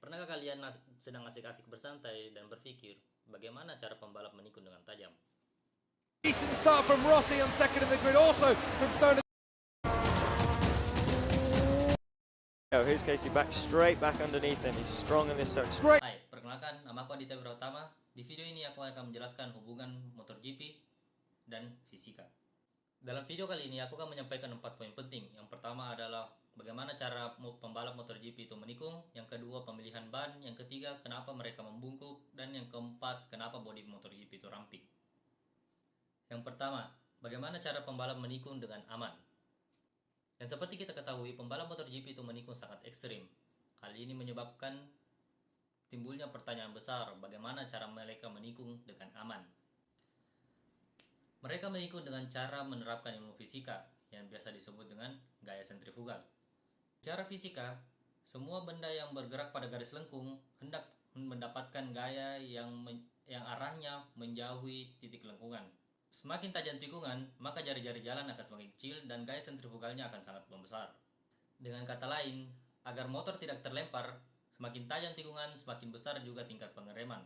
Pernahkah kalian sedang asik-asik bersantai dan berpikir bagaimana cara pembalap menikung dengan tajam? Decent start from Rossi on second in the grid, also from Stoner. Oh, here's Casey straight back underneath him. He's strong in this section. Hai, perkenalkan, nama aku Aditya Pratama. Di video ini aku akan menjelaskan hubungan MotoGP dan fisika. Dalam video kali ini aku akan menyampaikan 4 poin penting. Yang pertama adalah bagaimana cara pembalap MotoGP itu menikung. Yang kedua, pemilihan ban. Yang ketiga, kenapa mereka membungkuk. Dan yang keempat, kenapa bodi MotoGP itu ramping. Yang pertama, bagaimana cara pembalap menikung dengan aman. Dan seperti kita ketahui, pembalap MotoGP itu menikung sangat ekstrim. Hal ini menyebabkan timbulnya pertanyaan besar, bagaimana cara mereka menikung dengan aman. Mereka menikung dengan cara menerapkan ilmu fisika yang biasa disebut dengan gaya sentrifugal. Secara fisika, semua benda yang bergerak pada garis lengkung hendak mendapatkan gaya yang arahnya menjauhi titik lengkungan. Semakin tajam tikungan, maka jari-jari jalan akan semakin kecil dan gaya sentrifugalnya akan sangat membesar. Dengan kata lain, agar motor tidak terlempar, semakin tajam tikungan, semakin besar juga tingkat pengereman.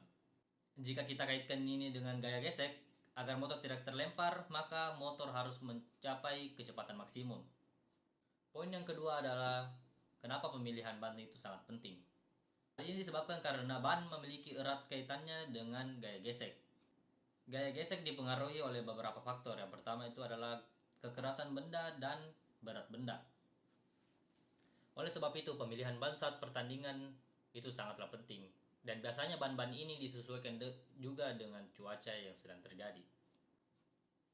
Jika kita kaitkan ini dengan gaya gesek, agar motor tidak terlempar, maka motor harus mencapai kecepatan maksimum. Poin yang kedua adalah kenapa pemilihan ban itu sangat penting. Hal ini disebabkan karena ban memiliki erat kaitannya dengan gaya gesek. Gaya gesek dipengaruhi oleh beberapa faktor. Yang pertama itu adalah kekerasan benda dan berat benda. Oleh sebab itu, pemilihan ban saat pertandingan itu sangatlah penting. Dan biasanya ban-ban ini disesuaikan juga dengan cuaca yang sedang terjadi.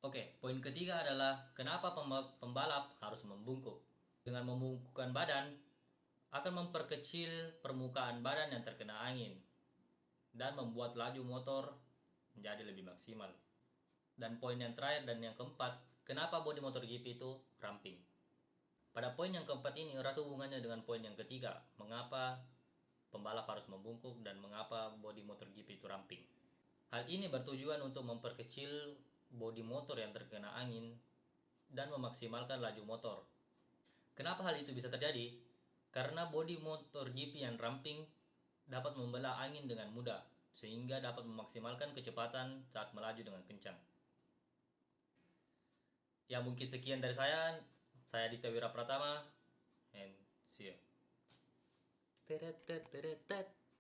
Oke, poin ketiga adalah kenapa pembalap harus membungkuk. Dengan membungkukkan badan, akan memperkecil permukaan badan yang terkena angin dan membuat laju motor menjadi lebih maksimal. Dan poin yang terakhir dan yang keempat, kenapa bodi MotoGP itu ramping. Pada poin yang keempat ini erat hubungannya dengan poin yang ketiga, mengapa pembalap harus membungkuk dan mengapa bodi MotoGP itu ramping. Hal ini bertujuan untuk memperkecil bodi motor yang terkena angin dan memaksimalkan laju motor. Kenapa hal itu bisa terjadi? Karena bodi MotoGP yang ramping dapat membelah angin dengan mudah, sehingga dapat memaksimalkan kecepatan saat melaju dengan kencang. Ya, mungkin sekian dari saya Aditya Wira Pratama, and see you.